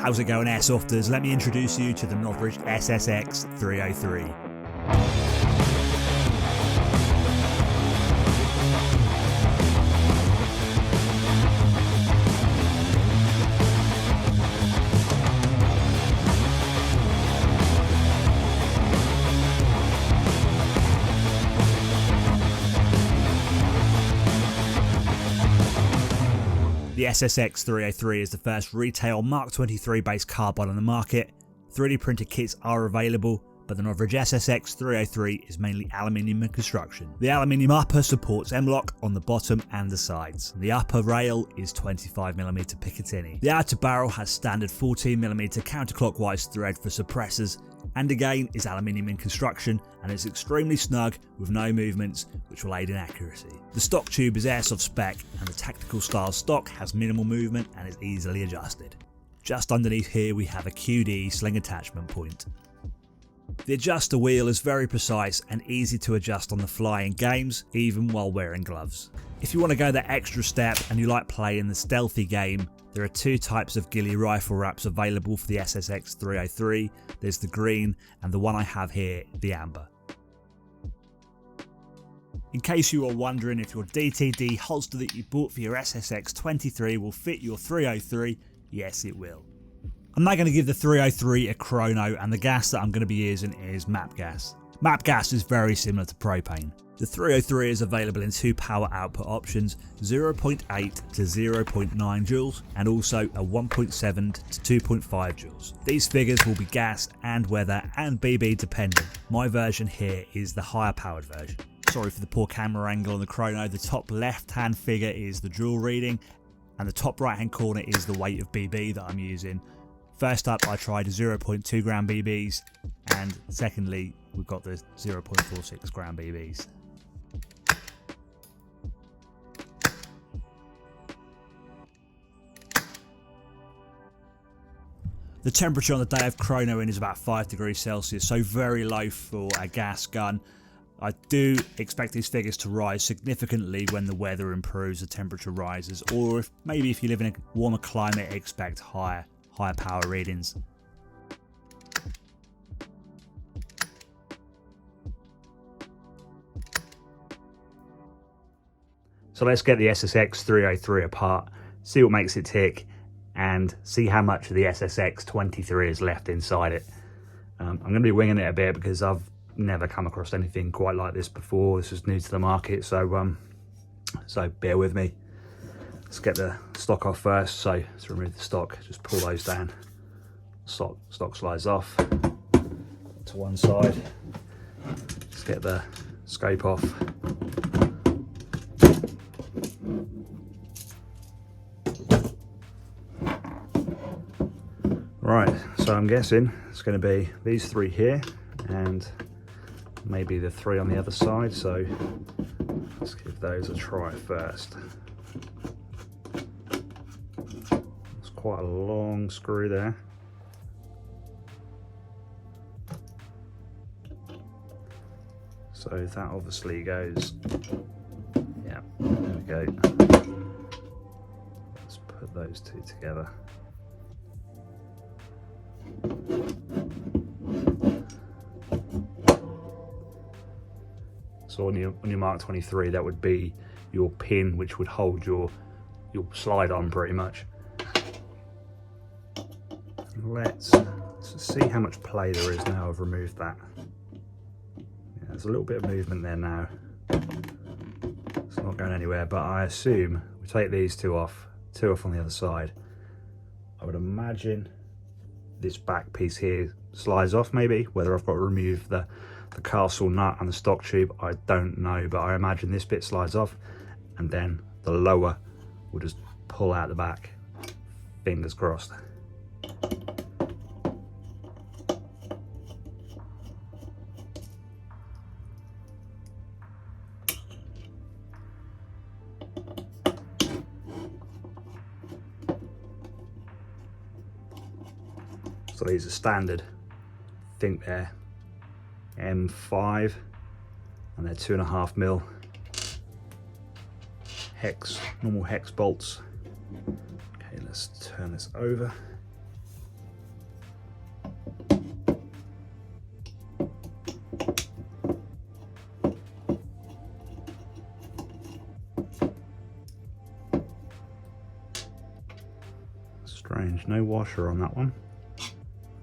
How's it going, Airsofters? Let me introduce you to the Novritsch SSX-303. The SSX-303 is the first retail MK23 based carbine on the market. 3D printed kits are available, but the Novritsch SSX-303 is mainly aluminium in construction. The aluminium upper supports M-LOK on the bottom and the sides. The upper rail is 25mm Picatinny. The outer barrel has standard 14mm counterclockwise thread for suppressors, and again is aluminium in construction, and it's extremely snug with no movements, which will aid in accuracy. The stock tube is Airsoft spec, and the tactical style stock has minimal movement and is easily adjusted. Just underneath here we have a QD sling attachment point. The adjuster wheel is very precise and easy to adjust on the fly in games, even while wearing gloves. If you want to go that extra step and you like playing the stealthy game, there are two types of Ghillie rifle wraps available for the SSX-303. There's the green and the one I have here, the amber. In case you are wondering if your DTD holster that you bought for your SSX-23 will fit your 303, yes it will. I'm now going to give the 303 a chrono, and the gas that I'm going to be using is MAP gas. MAP gas is very similar to propane. The 303 is available in two power output options, 0.8 to 0.9 joules and also a 1.7 to 2.5 joules. These figures will be gas and weather and BB dependent. My version here is the higher powered version. Sorry for the poor camera angle on the chrono. The top left hand figure is the joule reading and the top right hand corner is the weight of BB that I'm using. First up I tried 0.2 gram BBs, and secondly we've got the 0.46 gram BBs. The temperature on the day of chronoing is about 5 degrees Celsius, so very low for a gas gun. I do expect these figures to rise significantly when the weather improves, the temperature rises, or maybe if you live in a warmer climate, expect higher power readings. So let's get the SSX-303 apart, see what makes it tick, and see how much of the SSX-23 is left inside it. I'm going to be winging it a bit because I've never come across anything quite like this before. This is new to the market, so bear with me. Let's get the stock off first. So to remove the stock, just pull those down. Stock slides off to one side. Let's get the scope off. Right, so I'm guessing it's going to be these three here and maybe the three on the other side, so let's give those a try first. It's quite a long screw there. So that obviously goes, yeah, there we go. Let's put those two together. So on your MK23, that would be your pin, which would hold your slide on pretty much. Let's see how much play there is now I've removed that. Yeah, there's a little bit of movement there now. It's not going anywhere, but I assume we take these two off on the other side. I would imagine this back piece here slides off, maybe. Whether I've got to remove the castle nut and the stock tube, I don't know, but I imagine this bit slides off and then the lower will just pull out the back. Fingers crossed. So these are standard, I think they're M5 and they're 2.5mm normal hex bolts. Okay, let's turn this over. strange. No washer on that one.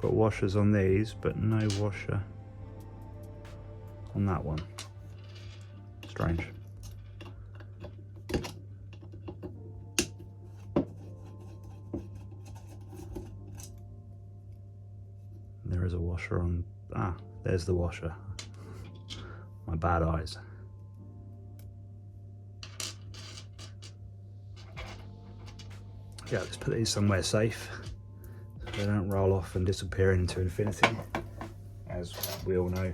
Got washers on these, but no washer on that one. Strange. There is a washer on, there's the washer. My bad eyes. Yeah, let's put these somewhere safe so they don't roll off and disappear into infinity, as we all know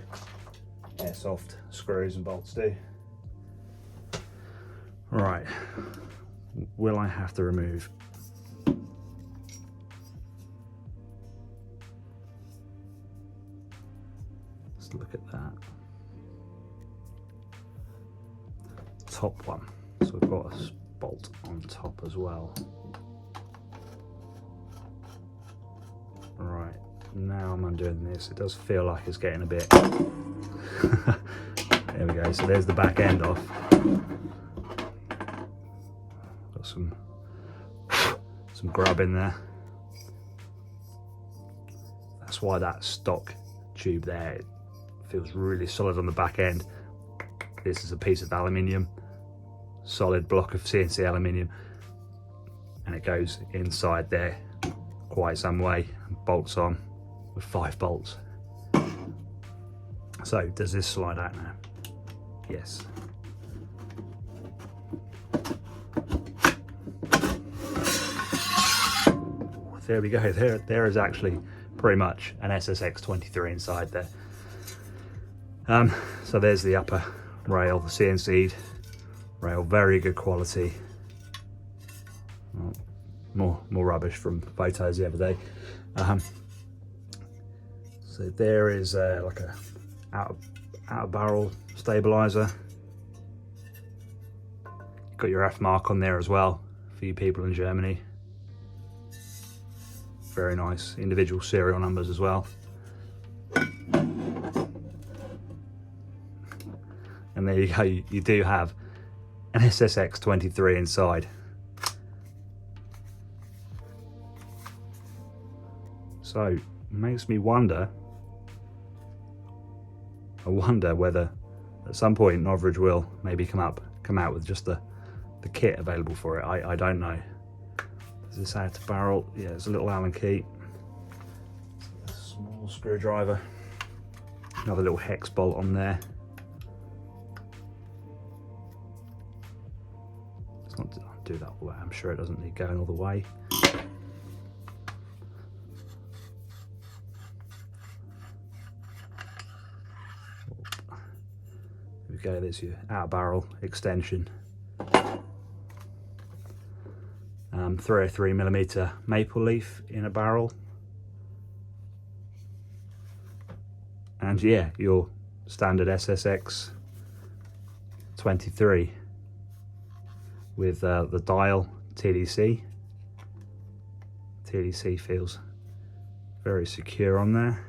Airsoft screws and bolts do. Right, will I have to remove? Let's look at that. Top one, so we've got a bolt on top as well. Right, now I'm undoing this. It does feel like it's getting a bit... There we go, so there's the back end off. Got some grub in there. That's why that stock tube there, it feels really solid on the back end. This is a piece of aluminium, solid block of CNC aluminium, and it goes inside there quite some way, bolts on with 5 bolts. So does this slide out now? Yes. There we go. There is actually pretty much an SSX-303 inside there. So there's the upper rail, the CNC'd rail, very good quality. More rubbish from photos the other day. So there is like a out of barrel stabilizer. Got your F mark on there as well for you people in Germany. Very nice, individual serial numbers as well. And there you go, you do have an SSX-303 inside. So makes me wonder, I wonder whether at some point Novritsch will maybe come out with just the kit available for it. I don't know. Is this out to barrel? Yeah, it's a little Allen key. A small screwdriver. Another little hex bolt on there. Let's not do that all the way. I'm sure it doesn't need going all the way. Here we go, there's your out barrel extension. 303mm maple leaf in a barrel. And yeah, your standard SSX-303 with the dial TDC. TDC feels very secure on there.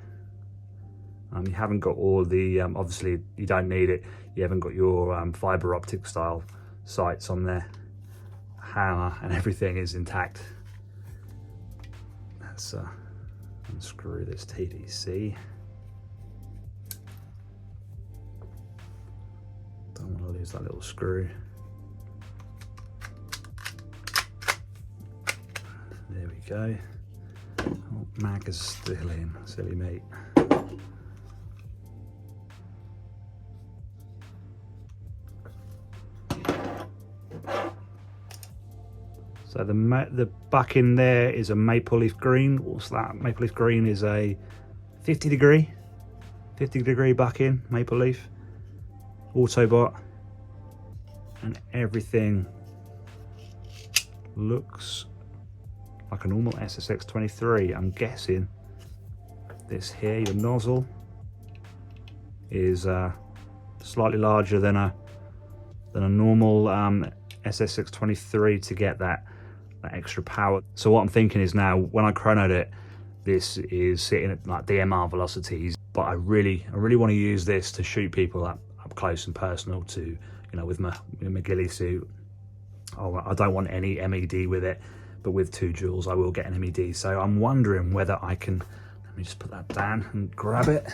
You haven't got all the, obviously you don't need it, you haven't got your fibre optic style sights on there. Hammer and everything is intact. Let's unscrew this TDC. Don't want to lose that little screw. There we go. Oh, mag is still in, silly mate. So the back in there is a maple leaf green. What's that? Maple leaf green is a 50 degree back in maple leaf. Autobot. And everything looks like a normal SSX-303. I'm guessing this here, your nozzle, is slightly larger than a normal SSX-303 to get that extra power. So what I'm thinking is now, when I chronoed it, this is sitting at like DMR velocities, but I really want to use this to shoot people up close and personal, to, you know, with my Ghillie suit. Oh, I don't want any MED with it, but with 2 joules I will get an MED. So I'm wondering whether I can, let me just put that down and grab it.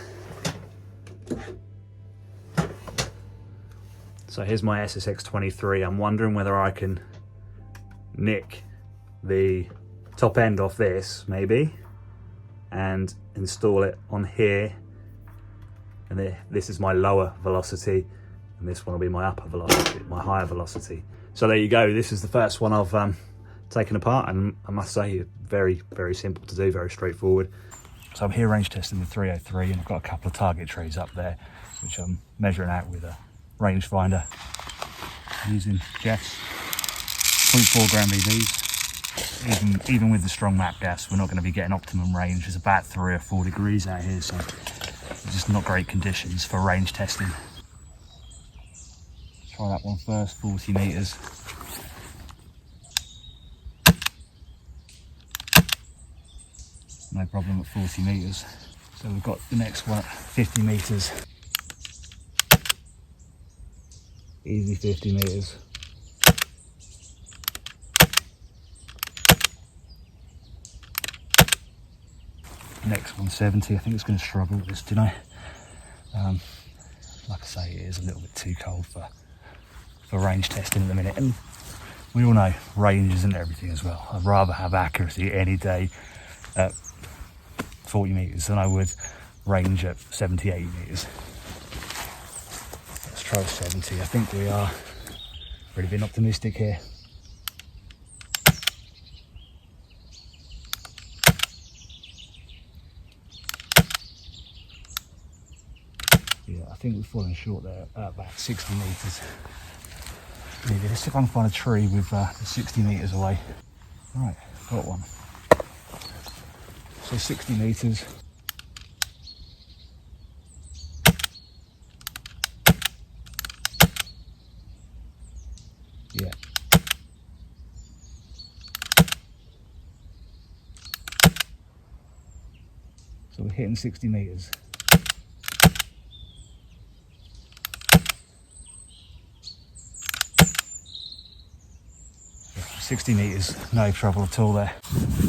So here's my SSX-23. I'm wondering whether I can nick the top end off this, maybe, and install it on here. And this is my lower velocity, and this one will be my upper velocity, my higher velocity. So there you go. This is the first one I've taken apart, and I must say, very, very simple to do, very straightforward. So I'm here range testing the 303, and I've got a couple of target trees up there, which I'm measuring out with a rangefinder using Jeff's 0.4 gram EVs. Even with the strong map gas, we're not going to be getting optimum range. It's about 3 or 4 degrees out here, so it's just not great conditions for range testing. Try that one first, 40 meters. No problem at 40 meters. So we've got the next one at 50 meters. Easy 50 meters. Next one 70. I think it's going to struggle with this, don't I? Like I say, it is a little bit too cold for range testing at the minute, and we all know range isn't everything as well. I'd rather have accuracy any day at 40 meters than I would range at 70, 80 meters. Let's try 70. I think we are really being optimistic here. Yeah, I think we've fallen short there at about 60 meters. Maybe let's see if I can find a tree with 60 meters away. Right, got one. So 60 meters. Yeah. So we're hitting 60 meters. 60 meters, no trouble at all there.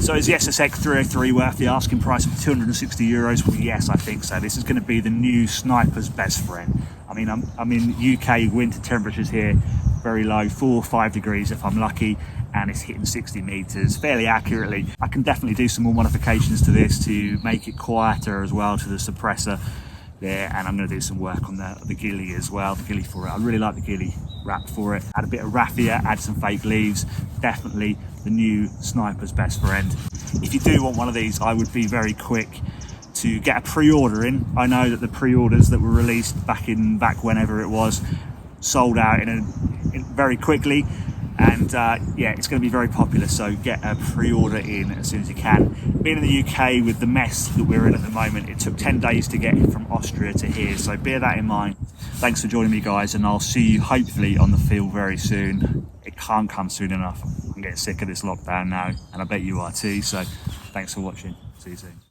So is the SSX-303 worth the asking price of 260 euros? Well, yes, I think so. This is going to be the new sniper's best friend. I mean, I'm in UK winter temperatures here, very low, 4 or 5 degrees if I'm lucky, and it's hitting 60 meters fairly accurately. I can definitely do some more modifications to this to make it quieter as well, to the suppressor there, and I'm going to do some work on the Ghillie as well, the Ghillie for it. I really like the Ghillie wrap for it. Add a bit of raffia, add some fake leaves. Definitely the new sniper's best friend. If you do want one of these, I would be very quick to get a pre-order in. I know that the pre-orders that were released back whenever it was sold out very quickly, and yeah, it's going to be very popular, so get a pre-order in as soon as you can. Being in the UK with the mess that we're in at the moment, it took 10 days to get it from Austria to here, so bear that in mind. Thanks for joining me, guys, and I'll see you hopefully on the field very soon. It can't come soon enough. I'm getting sick of this lockdown now, and I bet you are too, so thanks for watching. See you soon.